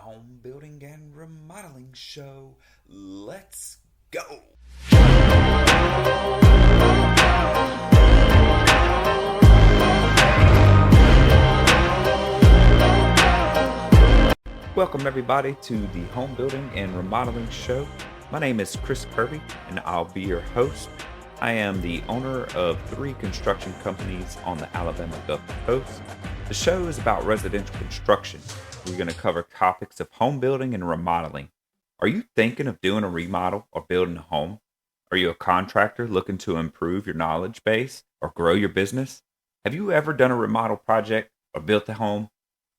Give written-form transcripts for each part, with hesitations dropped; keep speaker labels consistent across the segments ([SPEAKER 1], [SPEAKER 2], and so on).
[SPEAKER 1] home building and remodeling show. Let's go. Welcome everybody to the home building and remodeling show. My name is Chris Kirby and I'll be your host. I am the owner of 3 construction companies on the Alabama Gulf Coast. The show is about residential construction. We're going to cover topics of home building and remodeling. Are you thinking of doing a remodel or building a home? Are you a contractor looking to improve your knowledge base or grow your business? Have you ever done a remodel project or built a home?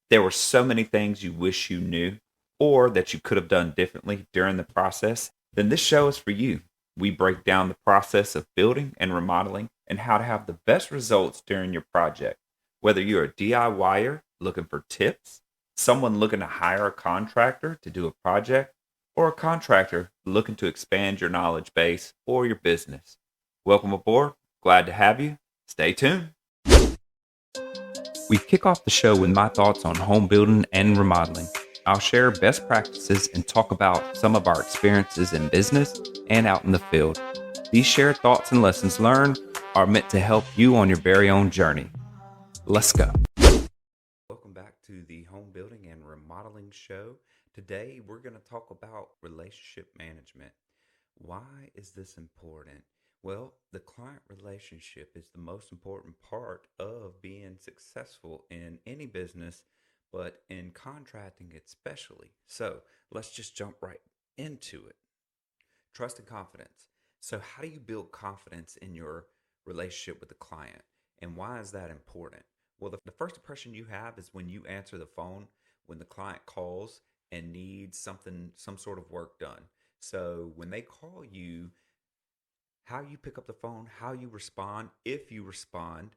[SPEAKER 1] There were so many things you wish you knew or that you could have done differently during the process. Then this show is for you. We break down the process of building and remodeling and how to have the best results during your project. Whether you're a DIYer looking for tips, someone looking to hire a contractor to do a project, or a contractor looking to expand your knowledge base or your business. Welcome aboard. Glad to have you. Stay tuned. We kick off the show with my thoughts on home building and remodeling. I'll share best practices and talk about some of our experiences in business and out in the field. These shared thoughts and lessons learned are meant to help you on your very own journey. Let's go. Welcome back to the home building and remodeling show. Today we're going to talk about relationship management. Why is this important? Well, the client relationship is the most important part of being successful in any business, but in contracting especially. So let's just jump right into it. Trust and confidence. So how do you build confidence in your relationship with the client? And why is that important? Well, the first impression you have is when you answer the phone, when the client calls and needs some sort of work done. So when they call you, how you pick up the phone, how you respond, if you respond,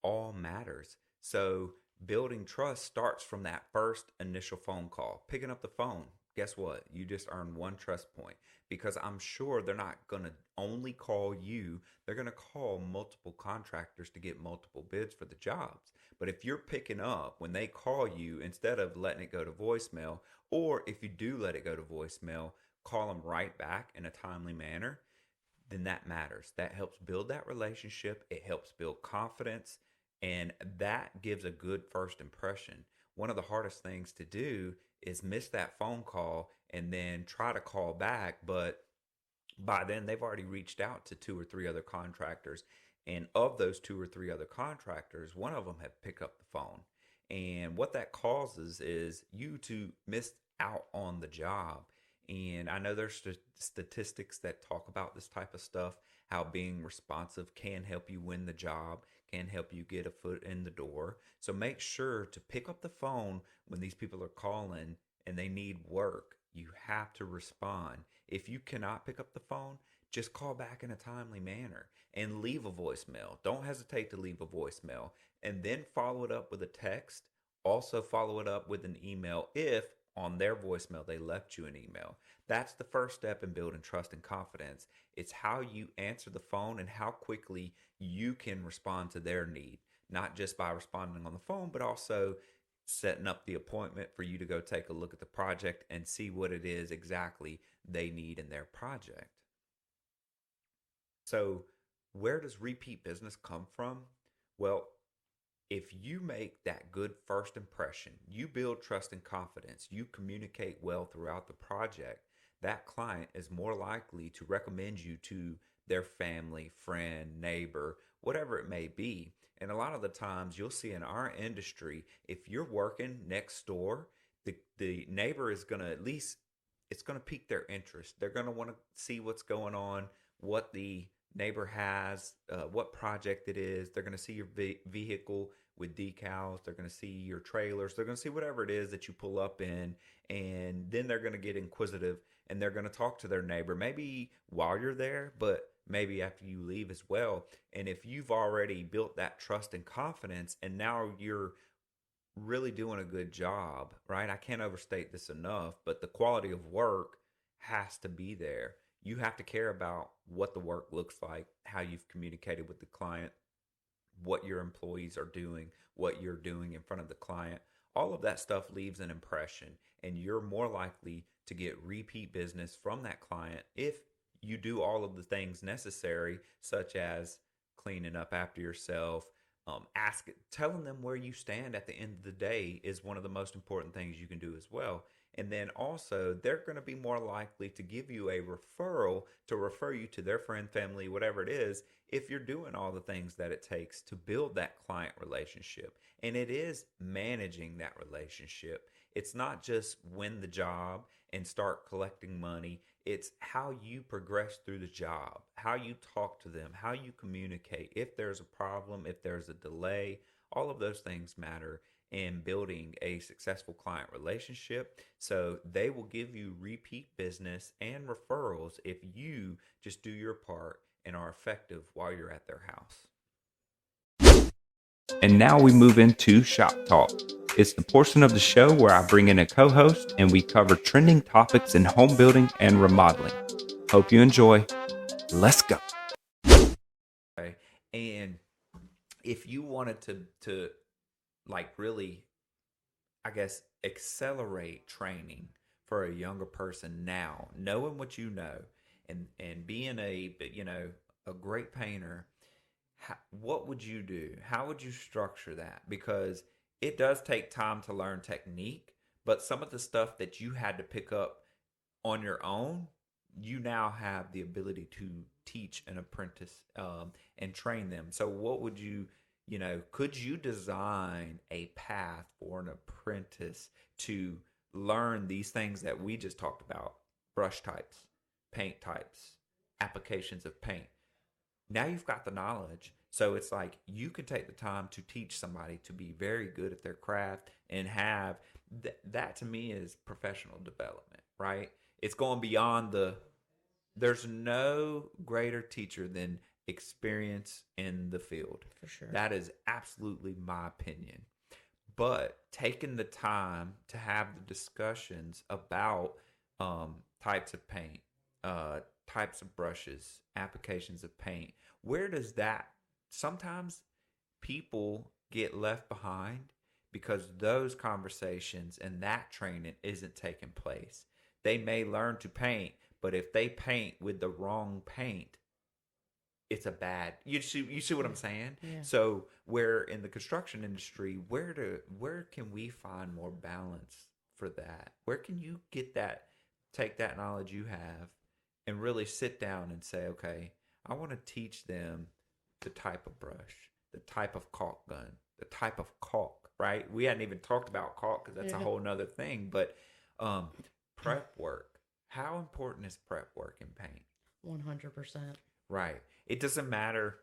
[SPEAKER 1] all matters. So building trust starts from that first initial phone call. Picking up the phone, guess what? You just earned 1 trust point, because I'm sure they're not going to only call you. They're going to call multiple contractors to get multiple bids for the jobs. But if you're picking up when they call you, instead of letting it go to voicemail, or if you do let it go to voicemail, call them right back in a timely manner, then that matters. That helps build that relationship. It helps build confidence, and that gives a good first impression. One of the hardest things to do is miss that phone call and then try to call back, but by then they've already reached out to 2 or 3 other contractors, and of those 2 or 3 other contractors, one of them have picked up the phone. And what that causes is you to miss out on the job. And I know there's statistics that talk about this type of stuff, how being responsive can help you win the job, can help you get a foot in the door. So make sure to pick up the phone when these people are calling and they need work. You have to respond. If you cannot pick up the phone, just call back in a timely manner and leave a voicemail. Don't hesitate to leave a voicemail, and then follow it up with a text. Also follow it up with an email if on their voicemail they left you an email. That's the first step in building trust and confidence. It's how you answer the phone and how quickly you can respond to their need, not just by responding on the phone, but also setting up the appointment for you to go take a look at the project and see what it is exactly they need in their project. So where does repeat business come from? Well, if you make that good first impression, you build trust and confidence, you communicate well throughout the project, that client is more likely to recommend you to their family, friend, neighbor, whatever it may be. And a lot of the times you'll see in our industry, if you're working next door, the neighbor is going to it's going to pique their interest. They're going to want to see what's going on, what the neighbor has, what project it is. They're going to see your vehicle with decals. They're going to see your trailers. They're going to see whatever it is that you pull up in, and then they're going to get inquisitive and they're going to talk to their neighbor, maybe while you're there, but maybe after you leave as well. And if you've already built that trust and confidence, and now you're really doing a good job, right? I can't overstate this enough, but the quality of work has to be there. You have to care about what the work looks like, how you've communicated with the client, what your employees are doing, what you're doing in front of the client. all of that stuff leaves an impression, and you're more likely to get repeat business from that client if you do all of the things necessary, such as cleaning up after yourself. Telling them where you stand at the end of the day is one of the most important things you can do as well. And then also, they're going to be more likely to give you a referral to refer you to their friend, family, whatever it is, if you're doing all the things that it takes to build that client relationship. And it is managing that relationship. It's not just win the job and start collecting money. It's how you progress through the job, how you talk to them, how you communicate. If there's a problem, if there's a delay, all of those things matter in building a successful client relationship. So they will give you repeat business and referrals if you just do your part and are effective while you're at their house. And now we move into Shop Talk. It's the portion of the show where I bring in a co-host and we cover trending topics in home building and remodeling. Hope you enjoy. Let's go. Okay. And if you wanted to like really, I guess, accelerate training for a younger person now, knowing what you know and being a great painter, what would you do? How would you structure that? Because it does take time to learn technique, but some of the stuff that you had to pick up on your own, you now have the ability to teach an apprentice and train them. So what would could you design a path for an apprentice to learn these things that we just talked about? Brush types, paint types, applications of paint. Now you've got the knowledge. So it's like you can take the time to teach somebody to be very good at their craft and have that to me is professional development, right? It's going beyond there's no greater teacher than experience in the field.
[SPEAKER 2] For sure.
[SPEAKER 1] That is absolutely my opinion. But taking the time to have the discussions about types of paint, types of brushes, applications of paint, where does that sometimes people get left behind because those conversations and that training isn't taking place. They may learn to paint, but if they paint with the wrong paint, it's a bad. You see what I'm saying?
[SPEAKER 2] Yeah.
[SPEAKER 1] So where in the construction industry, where can we find more balance for that? Where can you get that? Take that knowledge you have and really sit down and say, okay, I want to teach them the type of brush, the type of caulk gun, the type of caulk, right? We hadn't even talked about caulk because that's a whole nother thing. But prep work, how important is prep work in paint?
[SPEAKER 2] 100%.
[SPEAKER 1] Right. It doesn't matter,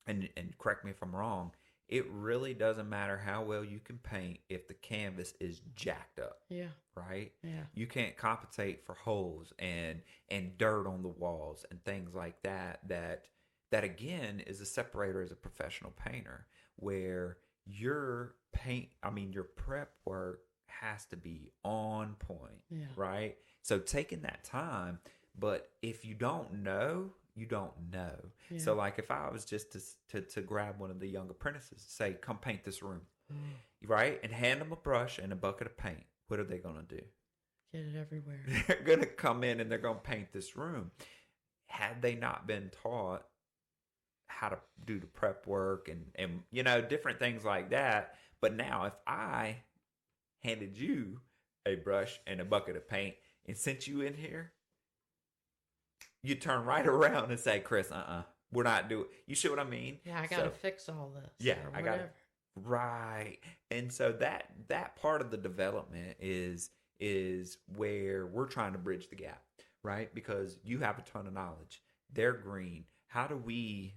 [SPEAKER 1] and correct me if I'm wrong, it really doesn't matter how well you can paint if the canvas is jacked up.
[SPEAKER 2] Yeah.
[SPEAKER 1] Right?
[SPEAKER 2] Yeah.
[SPEAKER 1] You can't compensate for holes and dirt on the walls and things like that again is a separator as a professional painter, where your prep work has to be on point.
[SPEAKER 2] Yeah.
[SPEAKER 1] Right? So taking that time, but if you don't know, you don't know. Yeah. So like if I was just to grab one of the young apprentices, say, come paint this room, right? And hand them a brush and a bucket of paint. What are they going to do?
[SPEAKER 2] Get it everywhere.
[SPEAKER 1] They're going to come in and they're going to paint this room. Had they not been taught how to do the prep work and different things like that. But now if I handed you a brush and a bucket of paint and sent you in here, you turn right around and say, Chris, we're not doing. You see what I mean?
[SPEAKER 2] Yeah, I got to fix all this.
[SPEAKER 1] Yeah, I got it. Right. And so that part of the development is where we're trying to bridge the gap, right? Because you have a ton of knowledge. They're green. How do we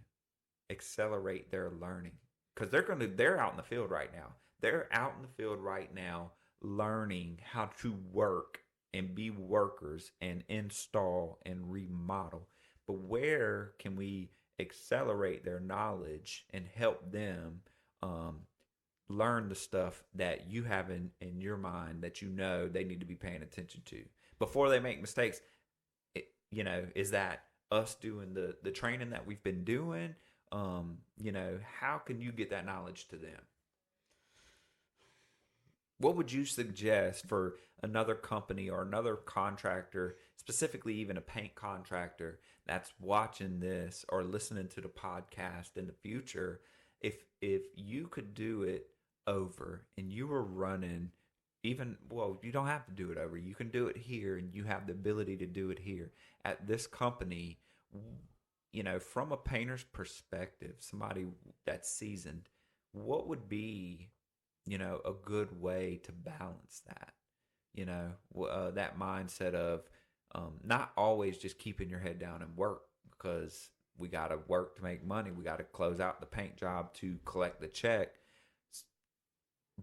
[SPEAKER 1] accelerate their learning? Because they're out in the field right now. They're out in the field right now learning how to work and be workers and install and remodel. But where can we accelerate their knowledge and help them learn the stuff that you have in your mind that they need to be paying attention to before they make mistakes? Is that us doing the training that we've been doing? How can you get that knowledge to them? What would you suggest for another company or another contractor, specifically even a paint contractor that's watching this or listening to the podcast in the future? If you could do it over and you were running even, well, you don't have to do it over. You can do it here and you have the ability to do it here at this company. From a painter's perspective, somebody that's seasoned, what would be a good way to balance that, that mindset of not always just keeping your head down and work, because we got to work to make money. We got to close out the paint job to collect the check.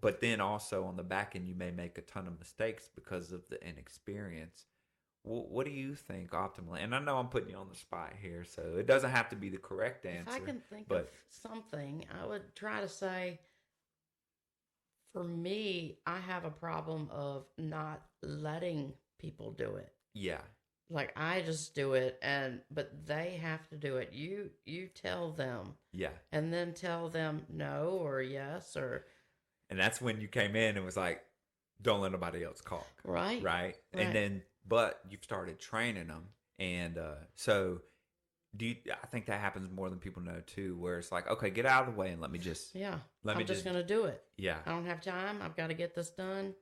[SPEAKER 1] But then also on the back end, you may make a ton of mistakes because of the inexperience. What do you think optimally? And I know I'm putting you on the spot here, so it doesn't have to be the correct answer.
[SPEAKER 2] If I can think of something, I would try to say, for me, I have a problem of not letting people do it.
[SPEAKER 1] Yeah.
[SPEAKER 2] Like, I just do it, but they have to do it. You tell them.
[SPEAKER 1] Yeah.
[SPEAKER 2] And then tell them no or yes or...
[SPEAKER 1] And that's when you came in and was like, don't let nobody else caulk. Right. And then, but you've started training them. And so I think that happens more than people know too, where it's like, okay, get out of the way and let me just.
[SPEAKER 2] Yeah. I'm just going to do it.
[SPEAKER 1] Yeah.
[SPEAKER 2] I don't have time. I've got to get this done.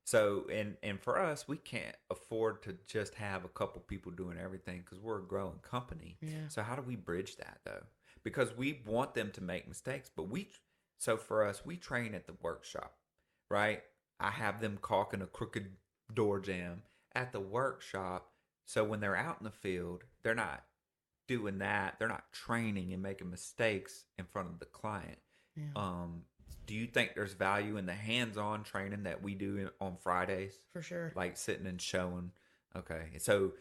[SPEAKER 1] So, and for us, we can't afford to just have a couple people doing everything because we're a growing company.
[SPEAKER 2] Yeah.
[SPEAKER 1] So how do we bridge that though? Because we want them to make mistakes, but so for us, we train at the workshop, right? I have them caulking a crooked door jamb at the workshop. So when they're out in the field, they're not doing that. They're not training and making mistakes in front of the client.
[SPEAKER 2] Yeah.
[SPEAKER 1] Do you think there's value in the hands-on training that we do on Fridays?
[SPEAKER 2] For sure.
[SPEAKER 1] Like sitting and showing. Okay. So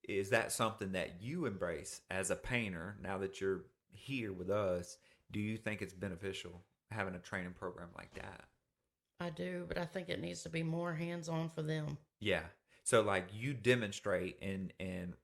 [SPEAKER 1] is that something that you embrace as a painter now that you're here with us? Do you think it's beneficial having a training program like that?
[SPEAKER 2] I do, but I think it needs to be more hands-on for them.
[SPEAKER 1] Yeah. So like you demonstrate and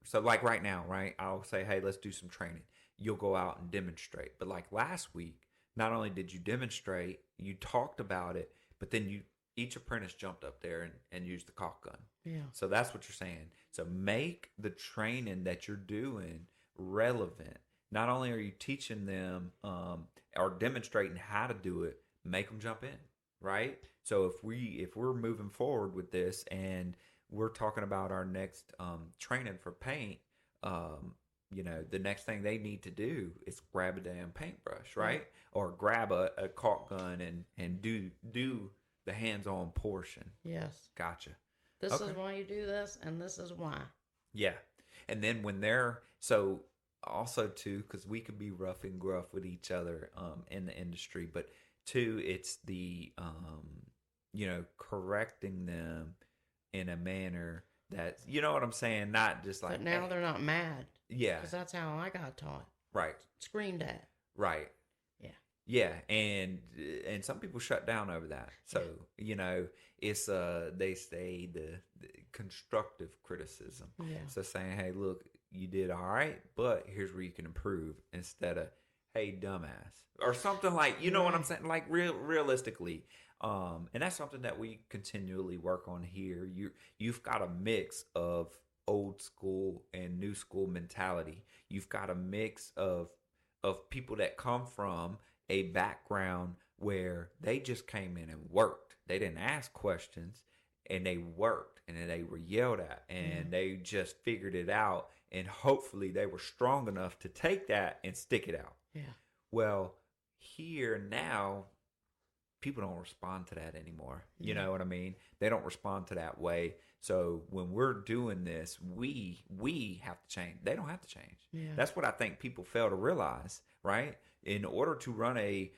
[SPEAKER 1] so like right now, right? I'll say, hey, let's do some training. You'll go out and demonstrate. But like last week, not only did you demonstrate, you talked about it, but then each apprentice jumped up there and used the caulk gun.
[SPEAKER 2] Yeah.
[SPEAKER 1] So that's what you're saying. So make the training that you're doing relevant. Not only are you teaching them or demonstrating how to do it, make them jump in, right? So if we're moving forward with this and we're talking about our next training for paint, the next thing they need to do is grab a damn paintbrush, right? Or grab a caulk gun and do the hands-on portion.
[SPEAKER 2] Yes.
[SPEAKER 1] Gotcha.
[SPEAKER 2] This is why you do this, and this is why.
[SPEAKER 1] Yeah. And then when they're so also too, because we can be rough and gruff with each other in the industry, but two, it's the correcting them in a manner that, you know what I'm saying, not just like,
[SPEAKER 2] but now they're not mad.
[SPEAKER 1] Yeah,
[SPEAKER 2] because that's how I got taught.
[SPEAKER 1] Right.
[SPEAKER 2] Screamed at.
[SPEAKER 1] Right. Yeah, and some people shut down over that. So it's they say the constructive criticism.
[SPEAKER 2] Yeah.
[SPEAKER 1] So saying, hey, look, you did all right, but here's where you can improve, instead of, hey, dumbass, or something like, you know what I'm saying, like realistically. And that's something that we continually work on here. You've got a mix of old school and new school mentality. You've got a mix of people that come from a background where they just came in and worked. They didn't ask questions, and they worked, and then they were yelled at, and they just figured it out, and hopefully they were strong enough to take that and stick it out.
[SPEAKER 2] Yeah.
[SPEAKER 1] Well, here now, people don't respond to that anymore. You know what I mean? They don't respond to that way. So when we're doing this, we have to change. They don't have to change.
[SPEAKER 2] Yeah.
[SPEAKER 1] That's what I think people fail to realize, right? In order to run a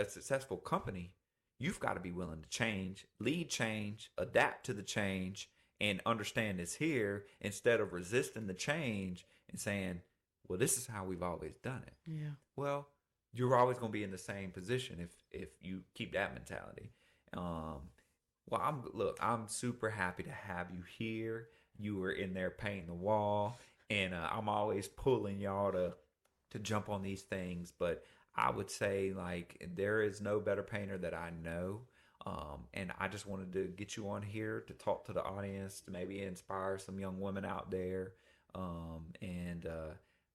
[SPEAKER 1] successful company, you've got to be willing to change, lead change, adapt to the change, and understand it's here, instead of resisting the change and saying, well, this is how we've always done it.
[SPEAKER 2] Yeah.
[SPEAKER 1] Well, you're always going to be in the same position if you keep that mentality. I'm super happy to have you here. You were in there painting the wall, and I'm always pulling y'all to jump on these things. But I would say, like, there is no better painter that I know.
[SPEAKER 3] And I just wanted to get you on here to talk to the audience, to maybe inspire some young women out there. And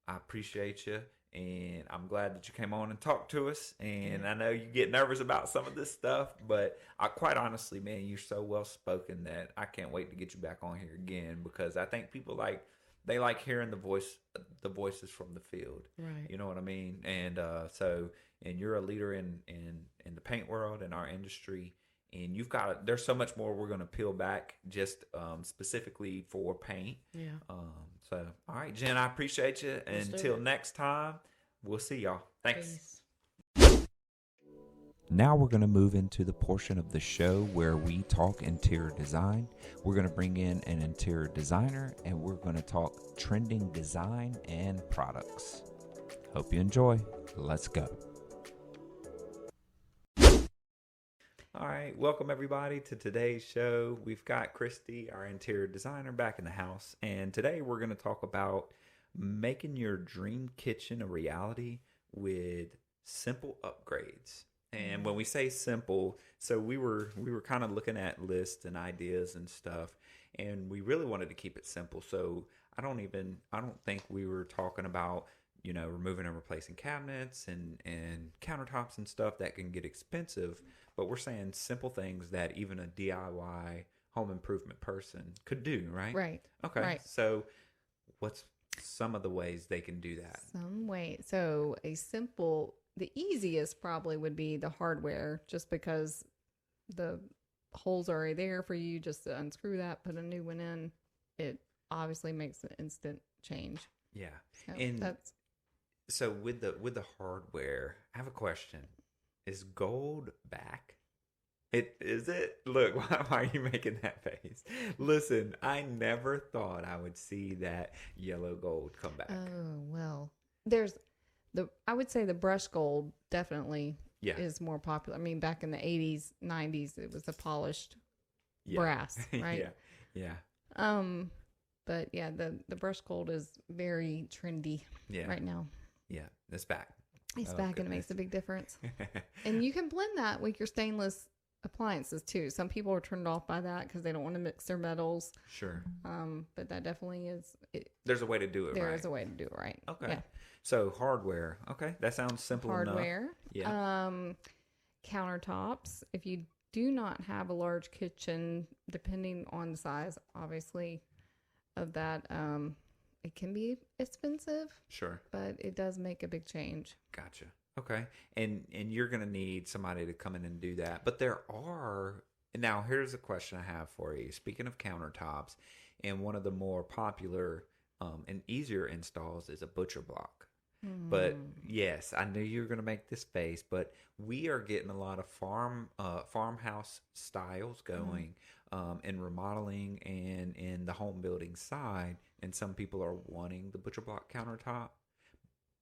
[SPEAKER 3] I appreciate you. And I'm glad that you came on and talked to us. And I know you get nervous about some of this stuff, but I quite honestly, man, you're so well spoken that I can't wait to get you back on here again, because I think people they like hearing the voices from the field.
[SPEAKER 2] Right.
[SPEAKER 3] You know what I mean? And and you're a leader in the paint world, in our industry, and there's so much more we're going to peel back just specifically for paint.
[SPEAKER 2] Yeah.
[SPEAKER 3] So, all right, Jen, I appreciate you. Until next time, we'll see y'all. Thanks.
[SPEAKER 2] Peace.
[SPEAKER 1] Now we're going to move into the portion of the show where we talk interior design. We're going to bring in an interior designer, and we're going to talk trending design and products. Hope you enjoy. Let's go.
[SPEAKER 3] All right, welcome everybody to today's show. We've got Christy, our interior designer, back in the house, and today we're going to talk about making your dream kitchen a reality with simple upgrades. And when we say simple, so we were kind of looking at lists and ideas and stuff, and we really wanted to keep it simple. So I don't think we were talking about, removing and replacing cabinets and countertops and stuff that can get expensive, but we're saying simple things that even a DIY home improvement person could do, right?
[SPEAKER 4] Right.
[SPEAKER 3] Okay.
[SPEAKER 4] Right.
[SPEAKER 3] So what's some of the ways they can do that?
[SPEAKER 4] Some way. So the easiest probably would be the hardware, just because the holes are already there for you just to unscrew that, put a new one in. It obviously makes an instant change.
[SPEAKER 3] Yeah.
[SPEAKER 4] So
[SPEAKER 3] And so with the hardware, I have a question. Is gold back? Is it? Look, why are you making that face? Listen, I never thought I would see that yellow gold come back.
[SPEAKER 4] Oh, well, I would say the brushed gold definitely is more popular. I mean, back in the 80s, 90s, it was the polished brass, right?
[SPEAKER 3] Yeah.
[SPEAKER 4] But yeah, the brushed gold is very trendy right now.
[SPEAKER 3] Yeah, it's back.
[SPEAKER 4] It's back, and it makes a big difference. And you can blend that with your stainless appliances too. Some people are turned off by that because they don't want to mix their metals.
[SPEAKER 3] Sure.
[SPEAKER 4] But that definitely is.
[SPEAKER 3] There's a way to do it.
[SPEAKER 4] There is a way to do it right.
[SPEAKER 3] Okay.
[SPEAKER 4] Yeah.
[SPEAKER 3] So hardware. Okay, that sounds simple enough.
[SPEAKER 4] Hardware.
[SPEAKER 3] Yeah.
[SPEAKER 4] Countertops. If you do not have a large kitchen, depending on the size, obviously, of that, it can be expensive.
[SPEAKER 3] Sure.
[SPEAKER 4] But it does make a big change.
[SPEAKER 3] Gotcha. Okay. And you're going to need somebody to come in and do that. But now here's a question I have for you. Speaking of countertops, and one of the more popular and easier installs is a butcher block. But yes, I knew you were going to make this face, but we are getting a lot of farmhouse styles going in remodeling and in the home building side, and some people are wanting the butcher block countertop.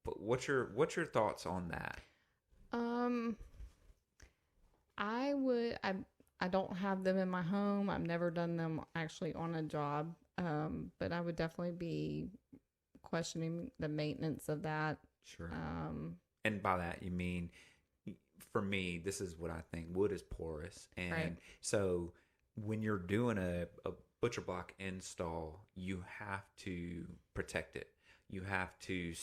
[SPEAKER 3] But what's your thoughts on that?
[SPEAKER 4] I don't have them in my home. I've never done them actually on a job. But I would definitely be questioning the maintenance of that.
[SPEAKER 3] Sure. And by that you mean, for me, this is what I think. Wood is porous, and so when you're doing a butcher block install, you have to protect it. You have to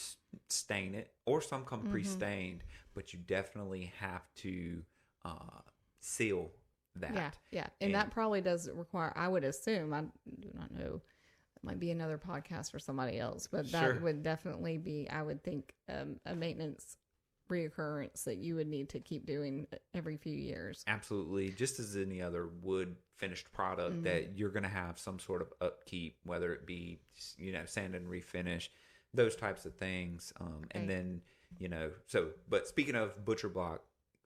[SPEAKER 3] stain it, or some come pre-stained, but you definitely have to seal that.
[SPEAKER 4] Yeah. And that probably does require, I would assume, I do not know, it might be another podcast for somebody else, but that would definitely be, I would think, a maintenance reoccurrence that you would need to keep doing every few years.
[SPEAKER 3] Absolutely. Just as any other wood finished product that you're going to have some sort of upkeep, whether it be, sand and refinish, those types of things. And then, but speaking of butcher block,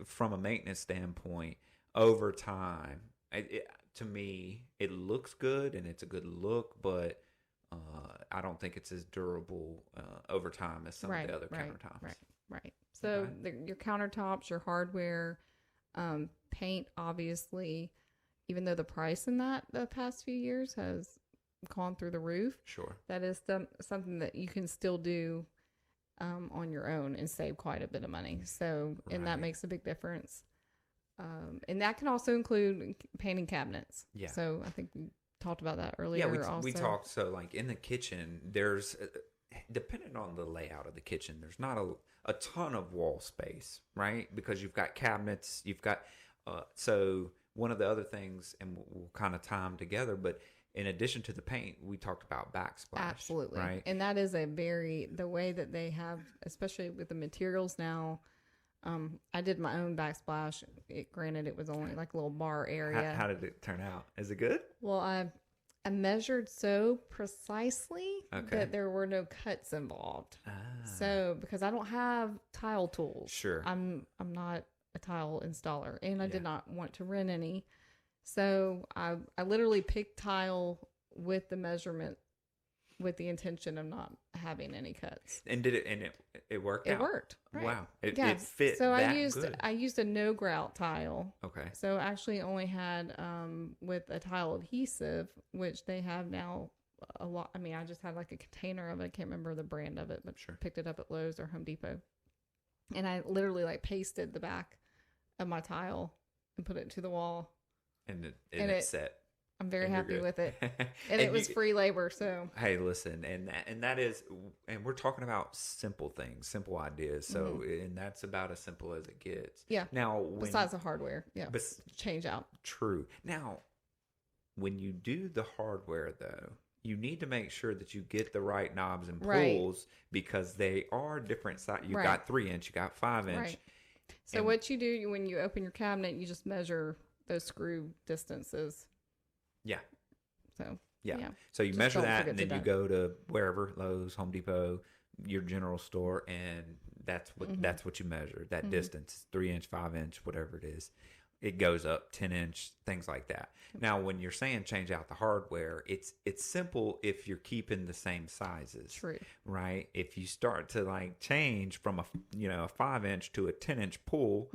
[SPEAKER 3] from a maintenance standpoint, over time, to me, it looks good and it's a good look, but I don't think it's as durable over time as some of the other countertops.
[SPEAKER 4] Right. So your countertops, your hardware, paint, obviously, even though the price in that the past few years has gone through the roof.
[SPEAKER 3] Sure.
[SPEAKER 4] That is something that you can still do on your own and save quite a bit of money. So, and that makes a big difference. And that can also include painting cabinets.
[SPEAKER 3] Yeah.
[SPEAKER 4] So I think we talked about that earlier.
[SPEAKER 3] Yeah, we talked. So like in the kitchen, there's depending on the layout of the kitchen, there's not a ton of wall space, right? Because you've got cabinets, you've got so one of the other things, and we'll kind of tie them together, but in addition to the paint, we talked about backsplash.
[SPEAKER 4] Absolutely.
[SPEAKER 3] Right.
[SPEAKER 4] And that is the way that they have, especially with the materials now. I did my own backsplash. Granted, it was only like a little bar area.
[SPEAKER 3] How did it turn out? Is it good?
[SPEAKER 4] Well, I measured so precisely
[SPEAKER 3] Okay.
[SPEAKER 4] that there were no cuts involved.
[SPEAKER 3] Ah.
[SPEAKER 4] So because I don't have tile tools,
[SPEAKER 3] Sure.
[SPEAKER 4] I'm not a tile installer, and I
[SPEAKER 3] Yeah.
[SPEAKER 4] did not want to rent any. So I literally picked tile with the measurement, with the intention of not having any cuts.
[SPEAKER 3] And it worked
[SPEAKER 4] It
[SPEAKER 3] out?
[SPEAKER 4] worked. Right.
[SPEAKER 3] Wow. It
[SPEAKER 4] Yeah.
[SPEAKER 3] fit
[SPEAKER 4] So
[SPEAKER 3] that
[SPEAKER 4] I
[SPEAKER 3] good.
[SPEAKER 4] used a no grout tile.
[SPEAKER 3] Okay.
[SPEAKER 4] So actually only had with a tile adhesive, which they have now a lot. I mean, I just had like a container of it. I can't remember the brand of it, but
[SPEAKER 3] Sure.
[SPEAKER 4] picked it up at Lowe's or Home Depot. And I literally like pasted the back of my tile and put it to the wall.
[SPEAKER 3] And
[SPEAKER 4] And
[SPEAKER 3] it's
[SPEAKER 4] it-
[SPEAKER 3] set.
[SPEAKER 4] I'm very
[SPEAKER 3] And you're
[SPEAKER 4] happy
[SPEAKER 3] good.
[SPEAKER 4] with it. And it was free labor, so
[SPEAKER 3] Hey, listen, and that is, and we're talking about simple things, simple ideas. So, and that's about as simple as it gets.
[SPEAKER 4] yeah.
[SPEAKER 3] Now,
[SPEAKER 4] Besides the hardware, yeah,
[SPEAKER 3] bes-
[SPEAKER 4] change out.
[SPEAKER 3] true. Now, when you do the hardware, though, you need to make sure that you get the right knobs and
[SPEAKER 4] Right.
[SPEAKER 3] pulls because they are different size. You
[SPEAKER 4] Right.
[SPEAKER 3] got 3 inch, you got 5 inch.
[SPEAKER 4] Right. So
[SPEAKER 3] And-
[SPEAKER 4] what you do when you open your cabinet, you just measure those screw distances.
[SPEAKER 3] Yeah.
[SPEAKER 4] So
[SPEAKER 3] Yeah. So you
[SPEAKER 4] Just
[SPEAKER 3] measure
[SPEAKER 4] don't
[SPEAKER 3] that,
[SPEAKER 4] forget
[SPEAKER 3] and then
[SPEAKER 4] to
[SPEAKER 3] you
[SPEAKER 4] do-
[SPEAKER 3] go to wherever, Lowe's, Home Depot, your general store, and that's what you measure. That distance, 3 inch, 5 inch, whatever it is. It goes up 10 inch, things like that. Now, when you're saying change out the hardware, it's simple if you're keeping the same sizes.
[SPEAKER 4] true.
[SPEAKER 3] Right? If you start to like change from a 5 inch to a 10 inch pull,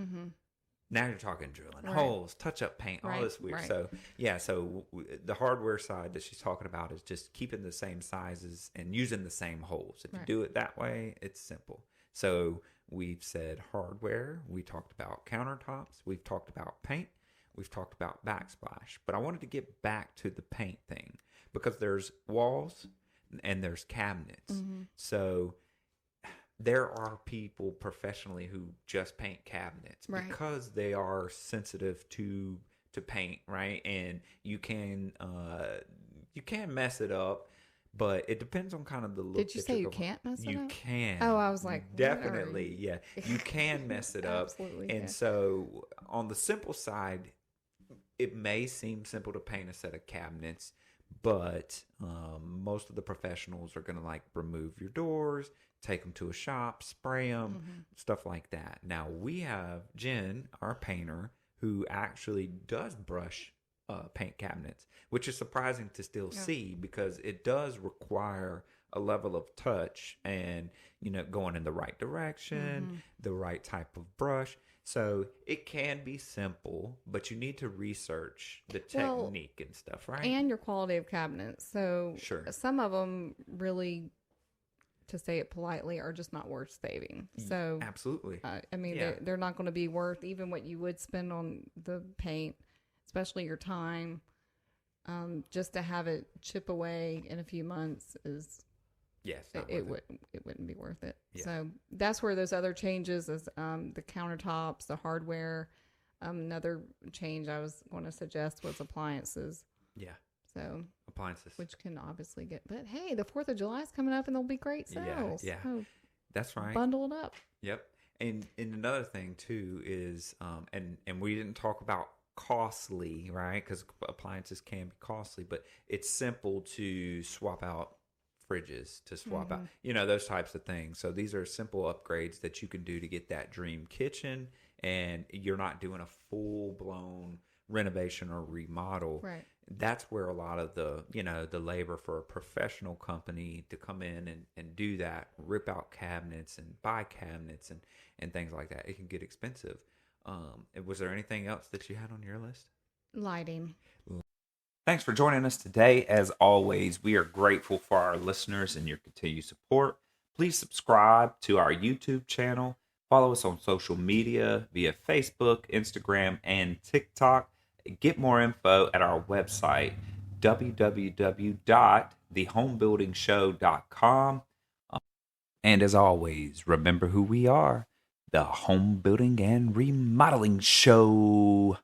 [SPEAKER 3] now you're talking drilling
[SPEAKER 4] Right.
[SPEAKER 3] holes, touch up paint, all
[SPEAKER 4] Right,
[SPEAKER 3] this weird.
[SPEAKER 4] right.
[SPEAKER 3] So yeah, so the hardware side that she's talking about is just keeping the same sizes and using the same holes. If you
[SPEAKER 4] Right.
[SPEAKER 3] do it that way, it's simple. So we've said hardware, we talked about countertops, we've talked about paint, we've talked about backsplash. But I wanted to get back to the paint thing because there's walls and there's cabinets. So there are people professionally who just paint cabinets
[SPEAKER 4] Right.
[SPEAKER 3] because they are sensitive to paint, right? And you can mess it up, but it depends on kind of the look.
[SPEAKER 4] Did you
[SPEAKER 3] that
[SPEAKER 4] say
[SPEAKER 3] you're
[SPEAKER 4] you
[SPEAKER 3] going-
[SPEAKER 4] can't mess it
[SPEAKER 3] You
[SPEAKER 4] up?
[SPEAKER 3] can.
[SPEAKER 4] Oh, I was like, what are
[SPEAKER 3] definitely, yeah. You can mess it up.
[SPEAKER 4] Absolutely,
[SPEAKER 3] And
[SPEAKER 4] yeah.
[SPEAKER 3] so on the simple side, it may seem simple to paint a set of cabinets, but most of the professionals are going to like remove your doors, take them to a shop, spray them, stuff like that. Now we have Jen, our painter, who actually does brush paint cabinets, which is surprising to still see because it does require a level of touch and going in the right direction, the right type of brush. So it can be simple, but you need to research the
[SPEAKER 4] Well,
[SPEAKER 3] technique and stuff, right?
[SPEAKER 4] And your quality of cabinets. So
[SPEAKER 3] Sure.
[SPEAKER 4] some of them really, to say it politely, are just not worth saving. So
[SPEAKER 3] Absolutely.
[SPEAKER 4] I mean,
[SPEAKER 3] Yeah.
[SPEAKER 4] they're not going to be worth even what you would spend on the paint, especially your time. Just to have it chip away in a few months is
[SPEAKER 3] Yes.
[SPEAKER 4] it wouldn't be worth it.
[SPEAKER 3] Yeah.
[SPEAKER 4] So that's where those other changes is the countertops, the hardware. Another change I was going to suggest was appliances.
[SPEAKER 3] Yeah.
[SPEAKER 4] So
[SPEAKER 3] Appliances.
[SPEAKER 4] which can obviously get, but hey, the 4th of July is coming up and there'll be great sales.
[SPEAKER 3] Yeah.
[SPEAKER 4] So
[SPEAKER 3] That's right.
[SPEAKER 4] bundle it up.
[SPEAKER 3] Yep. And another thing too is and we didn't talk about costly, right? Because appliances can be costly, but it's simple to swap out fridges, to swap out, those types of things. So these are simple upgrades that you can do to get that dream kitchen, and you're not doing a full blown renovation or remodel.
[SPEAKER 4] Right.
[SPEAKER 3] That's where a lot of the labor for a professional company to come in and do that, rip out cabinets and buy cabinets and things like that, it can get expensive. Was there anything else that you had on your list?
[SPEAKER 4] Lighting.
[SPEAKER 1] Thanks for joining us today. As always, we are grateful for our listeners and your continued support. Please subscribe to our YouTube channel. Follow us on social media via Facebook, Instagram, and TikTok. Get more info at our website, www.thehomebuildingshow.com. And as always, remember who we are, the Home Building and Remodeling Show.